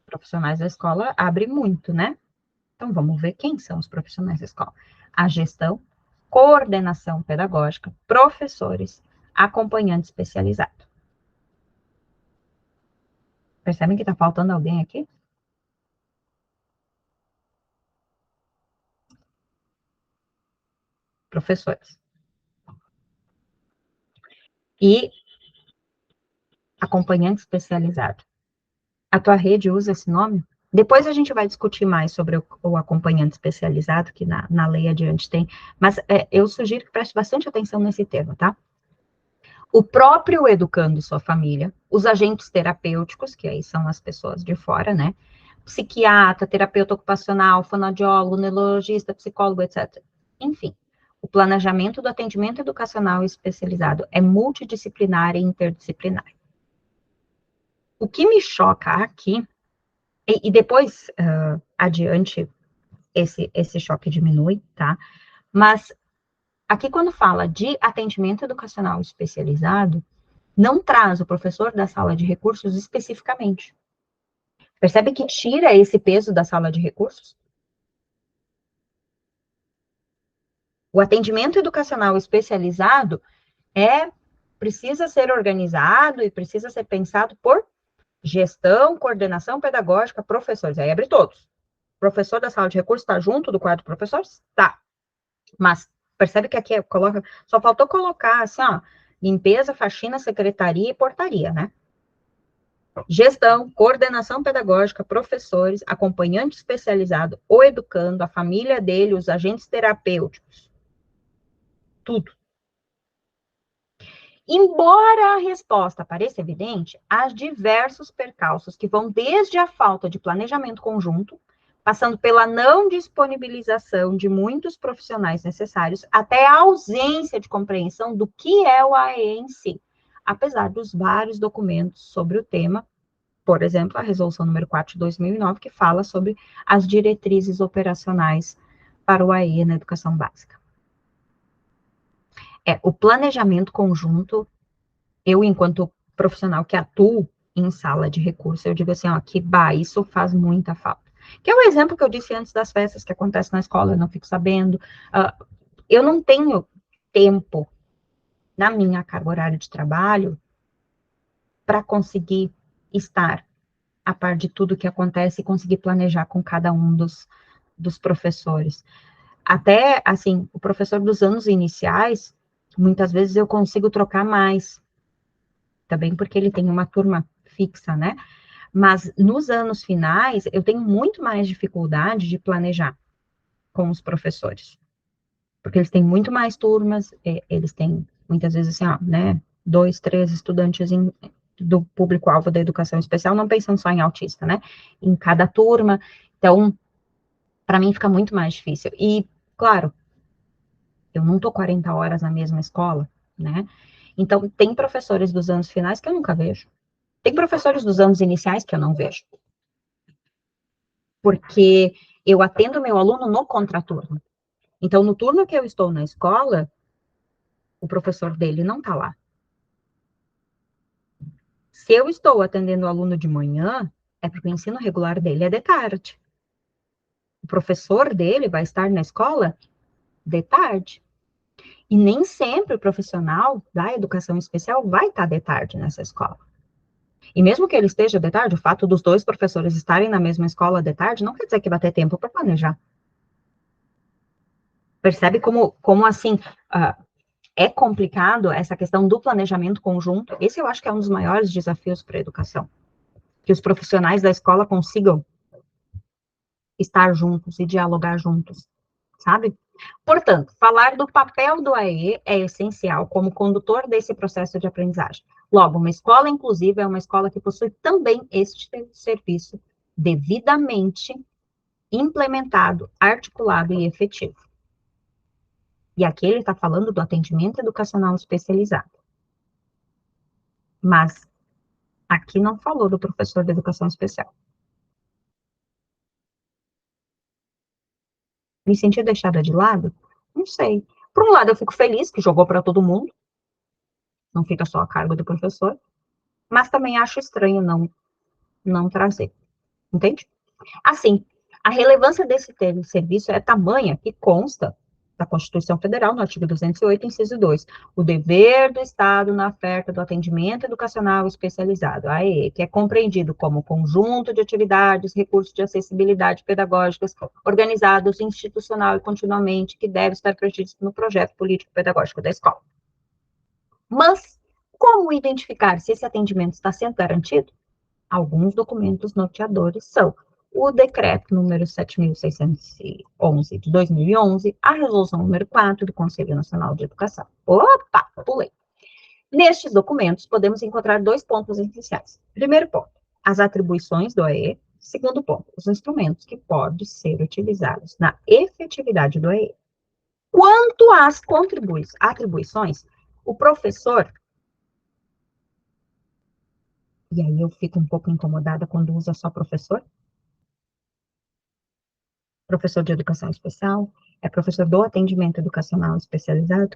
Profissionais da escola abre muito, né? Então, vamos ver quem são os profissionais da escola. A gestão, coordenação pedagógica, professores, acompanhante especializado. Percebem que está faltando alguém aqui? Professores. E acompanhante especializado. A tua rede usa esse nome? Depois a gente vai discutir mais sobre o acompanhante especializado, que na lei adiante tem, mas eu sugiro que preste bastante atenção nesse termo, tá? O próprio educando e sua família, os agentes terapêuticos, que aí são as pessoas de fora, né? Psiquiatra, terapeuta ocupacional, fonoaudiólogo, neurologista, psicólogo, etc. Enfim, o planejamento do atendimento educacional especializado é multidisciplinar e interdisciplinar. O que me choca aqui, e depois, adiante, esse choque diminui, tá? Mas aqui, quando fala de atendimento educacional especializado, não traz o professor da sala de recursos especificamente. Percebe que tira esse peso da sala de recursos? O atendimento educacional especializado precisa ser organizado e precisa ser pensado por gestão, coordenação pedagógica, professores. Aí abre todos. O professor da sala de recursos está junto do quadro de professores? Tá. Mas percebe que aqui só faltou colocar assim, ó, limpeza, faxina, secretaria e portaria, né? Gestão, coordenação pedagógica, professores, acompanhante especializado, o educando, a família dele, os agentes terapêuticos. Tudo. Embora a resposta pareça evidente, há diversos percalços que vão desde a falta de planejamento conjunto, passando pela não disponibilização de muitos profissionais necessários, até a ausência de compreensão do que é o AE em si, apesar dos vários documentos sobre o tema, por exemplo, a resolução número 4 de 2009, que fala sobre as diretrizes operacionais para o AE na educação básica. O planejamento conjunto eu, enquanto profissional que atuo em sala de recurso, eu digo assim, ó, que isso faz muita falta. Que é o exemplo que eu disse antes das festas que acontecem na escola, eu não fico sabendo. Eu não tenho tempo na minha carga horária de trabalho para conseguir estar a par de tudo que acontece e conseguir planejar com cada um dos professores. Até, assim, o professor dos anos iniciais, muitas vezes eu consigo trocar mais, também porque ele tem uma turma fixa, né? Mas nos anos finais, eu tenho muito mais dificuldade de planejar com os professores, porque eles têm muito mais turmas, eles têm, muitas vezes, assim, ó, né, 2, 3 estudantes do público-alvo da educação especial, não pensando só em autista, né, em cada turma, então, para mim fica muito mais difícil. E, claro, eu não estou 40 horas na mesma escola, né, então, tem professores dos anos finais que eu nunca vejo, tem professores dos anos iniciais que eu não vejo, porque eu atendo meu aluno no contraturno. Então, no turno que eu estou na escola, o professor dele não está lá. Se eu estou atendendo o aluno de manhã, é porque o ensino regular dele é de tarde. O professor dele vai estar na escola de tarde. E nem sempre o profissional da educação especial vai estar de tarde nessa escola. E mesmo que ele esteja de tarde, o fato dos dois professores estarem na mesma escola de tarde não quer dizer que vai ter tempo para planejar. Percebe como assim, é complicado essa questão do planejamento conjunto? Esse eu acho que é um dos maiores desafios para a educação. Que os profissionais da escola consigam estar juntos e dialogar juntos, sabe? Portanto, falar do papel do AE é essencial como condutor desse processo de aprendizagem. Logo, uma escola inclusiva é uma escola que possui também este serviço devidamente implementado, articulado e efetivo. E aqui ele está falando do atendimento educacional especializado. Mas aqui não falou do professor de educação especial. Me senti deixada de lado? Não sei. Por um lado, eu fico feliz que jogou para todo mundo, não fica só a cargo do professor, mas também acho estranho não trazer, entende? Assim, a relevância desse serviço é tamanha que consta da Constituição Federal, no artigo 208, inciso 2, o dever do Estado na oferta do atendimento educacional especializado, AE, que é compreendido como conjunto de atividades, recursos de acessibilidade pedagógicas organizados institucional e continuamente, que deve estar previsto no projeto político-pedagógico da escola. Mas, como identificar se esse atendimento está sendo garantido? Alguns documentos norteadores são o decreto número 7.611 de 2011, a resolução número 4 do Conselho Nacional de Educação. Opa, pulei. Nestes documentos, podemos encontrar dois pontos essenciais. Primeiro ponto, as atribuições do AE. Segundo ponto, os instrumentos que podem ser utilizados na efetividade do AE. Quanto às atribuições, o professor, e aí eu fico um pouco incomodada quando usa só professor de educação especial, é professor do atendimento educacional especializado.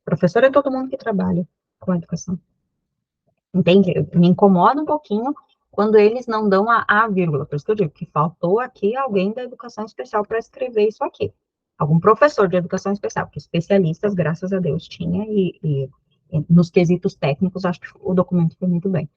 Professor é todo mundo que trabalha com a educação. Entende? Me incomoda um pouquinho quando eles não dão a vírgula. Por isso que eu digo que faltou aqui alguém da educação especial para escrever isso aqui. Algum professor de educação especial, que especialistas, graças a Deus, tinha, e nos quesitos técnicos, acho que o documento foi muito bem.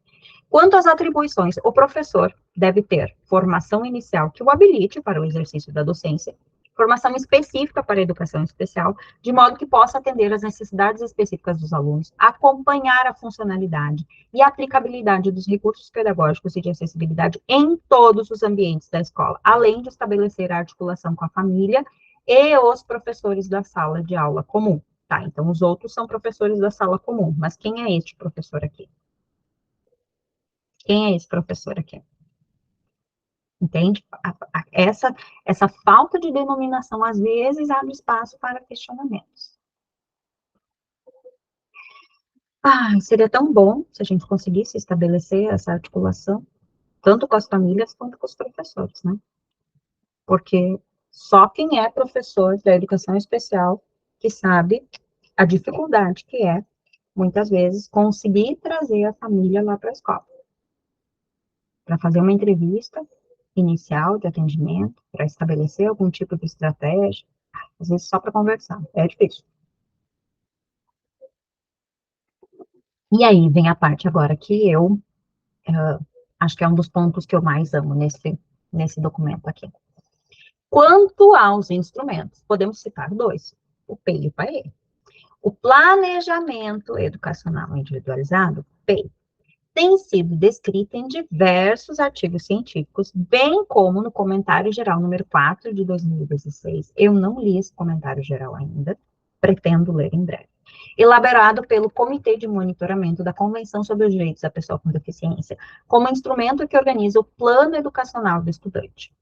Quanto às atribuições, o professor deve ter formação inicial que o habilite para o exercício da docência, formação específica para a educação especial, de modo que possa atender às necessidades específicas dos alunos, acompanhar a funcionalidade e a aplicabilidade dos recursos pedagógicos e de acessibilidade em todos os ambientes da escola, além de estabelecer a articulação com a família e os professores da sala de aula comum. Tá, então os outros são professores da sala comum, mas quem é este professor aqui? Quem é esse professor aqui? Entende? Essa falta de denominação, às vezes, abre espaço para questionamentos. Seria tão bom se a gente conseguisse estabelecer essa articulação, tanto com as famílias quanto com os professores, né? Porque só quem é professor da educação especial que sabe a dificuldade que é muitas vezes, conseguir trazer a família lá para a escola, para fazer uma entrevista inicial de atendimento, para estabelecer algum tipo de estratégia, às vezes só para conversar, é difícil. E aí vem a parte agora que eu acho que é um dos pontos que eu mais amo nesse documento aqui. Quanto aos instrumentos, podemos citar dois, o PEI e o PAE. O Planejamento Educacional Individualizado, PEI, tem sido descrito em diversos artigos científicos, bem como no Comentário Geral número 4 de 2016. Eu não li esse comentário geral ainda, pretendo ler em breve. Elaborado pelo Comitê de Monitoramento da Convenção sobre os Direitos da Pessoa com Deficiência, como instrumento que organiza o plano educacional do estudante,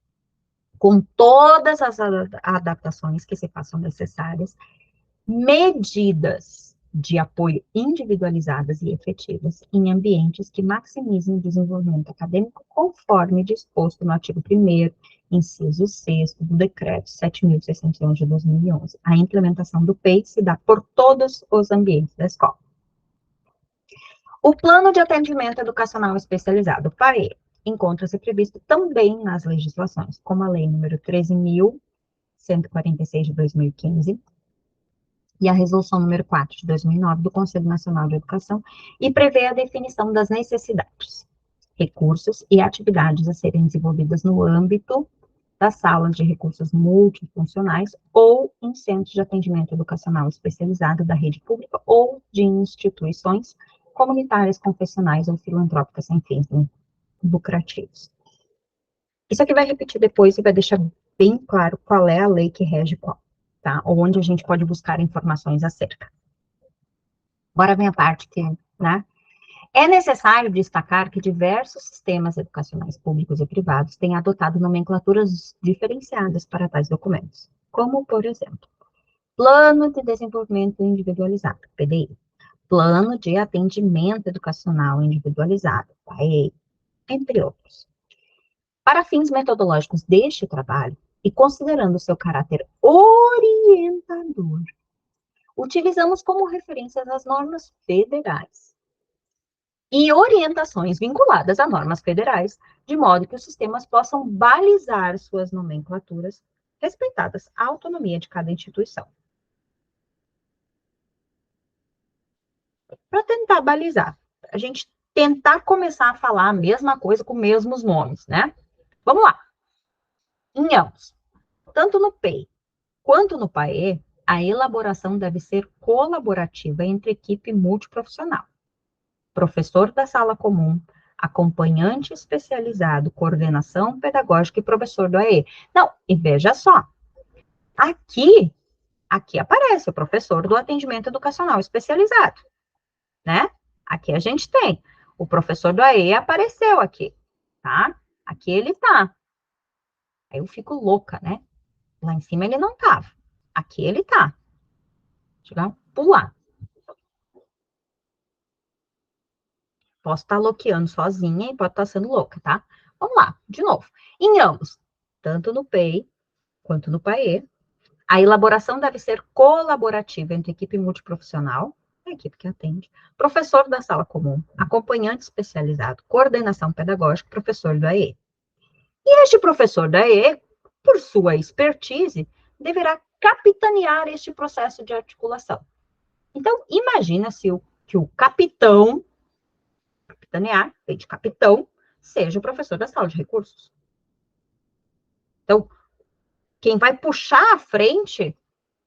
com todas as adaptações que se façam necessárias, medidas de apoio individualizadas e efetivas em ambientes que maximizem o desenvolvimento acadêmico, conforme disposto no artigo 1º, inciso 6º do Decreto 7.611 de 2011. A implementação do PEI se dá por todos os ambientes da escola. O Plano de Atendimento Educacional Especializado, PAE, encontra-se previsto também nas legislações, como a Lei número 13.146 de 2015, e a Resolução número 4 de 2009 do Conselho Nacional de Educação, e prevê a definição das necessidades, recursos e atividades a serem desenvolvidas no âmbito das salas de recursos multifuncionais ou em centros de atendimento educacional especializado da rede pública ou de instituições comunitárias, confessionais ou filantrópicas sem fins lucrativos. Isso aqui vai repetir depois e vai deixar bem claro qual é a lei que rege qual, tá? Ou onde a gente pode buscar informações acerca. Agora vem a parte que, né? É necessário destacar que diversos sistemas educacionais públicos e privados têm adotado nomenclaturas diferenciadas para tais documentos, como, por exemplo, Plano de Desenvolvimento Individualizado, PDI, Plano de Atendimento Educacional Individualizado, PAEI, entre outros. Para fins metodológicos deste trabalho, e considerando seu caráter orientador, utilizamos como referências as normas federais e orientações vinculadas a normas federais, de modo que os sistemas possam balizar suas nomenclaturas, respeitadas a autonomia de cada instituição. Para tentar balizar, a gente tentar começar a falar a mesma coisa com os mesmos nomes, né? Vamos lá. Em ambos, tanto no PEI quanto no PAE, a elaboração deve ser colaborativa entre equipe multiprofissional. Professor da sala comum, acompanhante especializado, coordenação pedagógica e professor do AE. Não, e veja só, aqui aparece o professor do atendimento educacional especializado, né? Aqui a gente tem, o professor do AE apareceu aqui, tá? Aqui ele tá. Aí eu fico louca, né? Lá em cima ele não tava. Aqui ele tá. Deixa eu pular. Posso estar loqueando sozinha e pode estar sendo louca, tá? Vamos lá, de novo. Em ambos, tanto no PEI quanto no PAE, a elaboração deve ser colaborativa entre equipe multiprofissional, a equipe que atende, professor da sala comum, acompanhante especializado, coordenação pedagógica, professor do AE. E este professor da AE, por sua expertise, deverá capitanear este processo de articulação. Então, imagina se que o capitão capitanear, de capitão, seja o professor da sala de recursos. Então, quem vai puxar à frente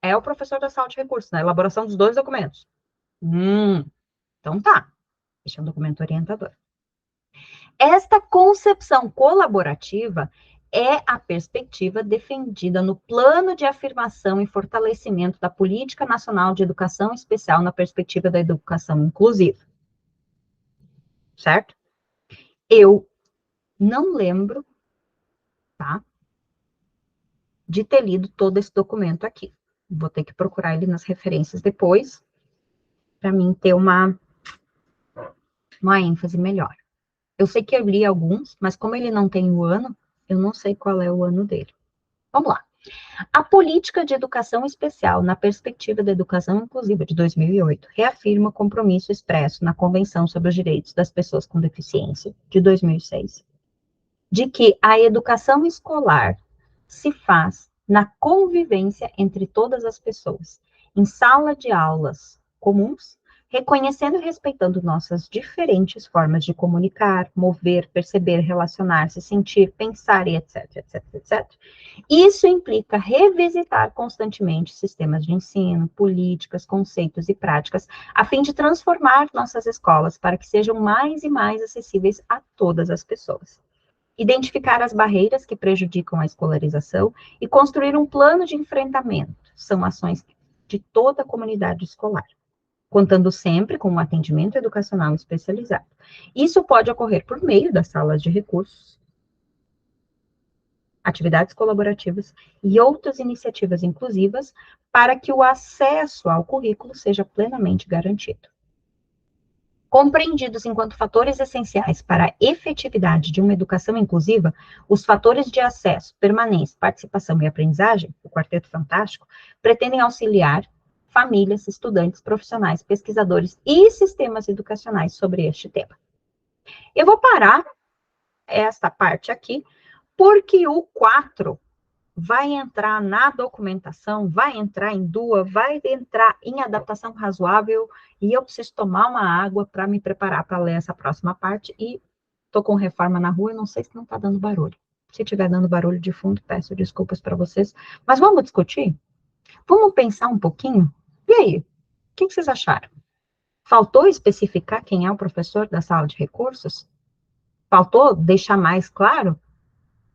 é o professor da sala de recursos, na elaboração dos dois documentos. Então tá. Este é um documento orientador. Esta concepção colaborativa é a perspectiva defendida no Plano de Afirmação e Fortalecimento da Política Nacional de Educação Especial na perspectiva da educação inclusiva. Certo? Eu não lembro, tá, de ter lido todo esse documento aqui. Vou ter que procurar ele nas referências depois, para mim ter uma ênfase melhor. Eu sei que eu li alguns, mas como ele não tem o ano, eu não sei qual é o ano dele. Vamos lá. A Política de Educação Especial na Perspectiva da Educação Inclusiva de 2008 reafirma o compromisso expresso na Convenção sobre os Direitos das Pessoas com Deficiência de 2006, de que a educação escolar se faz na convivência entre todas as pessoas, em sala de aulas comuns, reconhecendo e respeitando nossas diferentes formas de comunicar, mover, perceber, relacionar-se, sentir, pensar e etc, etc, etc. Isso implica revisitar constantemente sistemas de ensino, políticas, conceitos e práticas, a fim de transformar nossas escolas para que sejam mais e mais acessíveis a todas as pessoas. Identificar as barreiras que prejudicam a escolarização e construir um plano de enfrentamento. São ações de toda a comunidade escolar, contando sempre com um atendimento educacional especializado. Isso pode ocorrer por meio das salas de recursos, atividades colaborativas e outras iniciativas inclusivas para que o acesso ao currículo seja plenamente garantido. Compreendidos enquanto fatores essenciais para a efetividade de uma educação inclusiva, os fatores de acesso, permanência, participação e aprendizagem, o Quarteto Fantástico, pretendem auxiliar famílias, estudantes, profissionais, pesquisadores e sistemas educacionais sobre este tema. Eu vou parar esta parte aqui, porque o 4 vai entrar na documentação, vai entrar em DUA, vai entrar em adaptação razoável, e eu preciso tomar uma água para me preparar para ler essa próxima parte, e estou com reforma na rua, não sei se não está dando barulho. Se estiver dando barulho de fundo, peço desculpas para vocês, mas vamos discutir? Vamos pensar um pouquinho? E aí, o que vocês acharam? Faltou especificar quem é o professor da sala de recursos? Faltou deixar mais claro?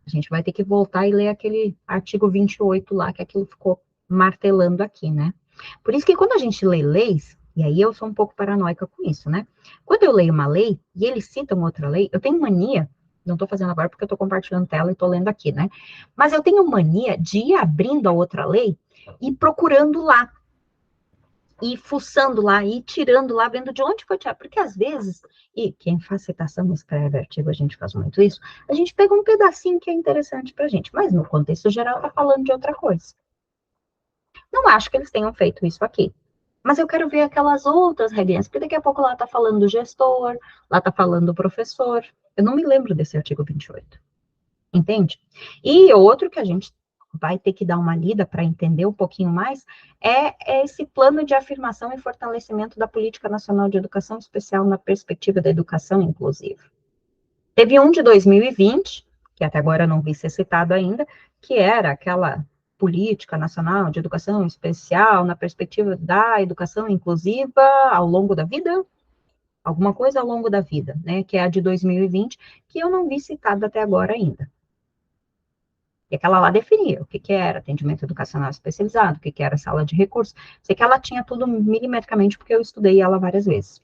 A gente vai ter que voltar e ler aquele artigo 28 lá, que aquilo ficou martelando aqui, né? Por isso que quando a gente lê leis, e aí eu sou um pouco paranoica com isso, né? Quando eu leio uma lei, e eles citam outra lei, eu tenho mania, não estou fazendo agora porque eu estou compartilhando tela e estou lendo aqui, né? Mas eu tenho mania de ir abrindo a outra lei e procurando lá, e fuçando lá, e tirando lá, vendo de onde foi tirado. Porque às vezes, e quem faz citação, escreve artigo, a gente faz muito isso, a gente pega um pedacinho que é interessante pra gente, mas no contexto geral tá falando de outra coisa. Não acho que eles tenham feito isso aqui. Mas eu quero ver aquelas outras regrinhas, porque daqui a pouco lá tá falando do gestor, lá tá falando do professor. Eu não me lembro desse artigo 28. Entende? E outro que a gente vai ter que dar uma lida para entender um pouquinho mais é esse plano de afirmação e fortalecimento da Política Nacional de Educação Especial na perspectiva da educação inclusiva. Teve um de 2020, que até agora eu não vi ser citado ainda, que era aquela Política Nacional de Educação Especial na perspectiva da educação inclusiva ao longo da vida, alguma coisa ao longo da vida, né, que é a de 2020, que eu não vi citada até agora ainda. E aquela lá definia o que, que era atendimento educacional especializado, o que, que era sala de recursos. Sei que ela tinha tudo milimetricamente, porque eu estudei ela várias vezes.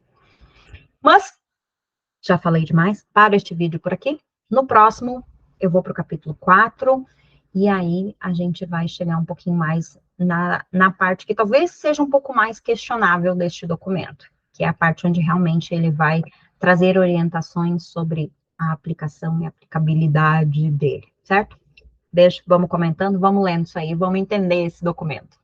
Mas, já falei demais, para este vídeo por aqui. No próximo, eu vou para o capítulo 4, e aí a gente vai chegar um pouquinho mais na parte que talvez seja um pouco mais questionável deste documento, que é a parte onde realmente ele vai trazer orientações sobre a aplicação e aplicabilidade dele, certo? Deixa, vamos comentando, vamos lendo isso aí, vamos entender esse documento.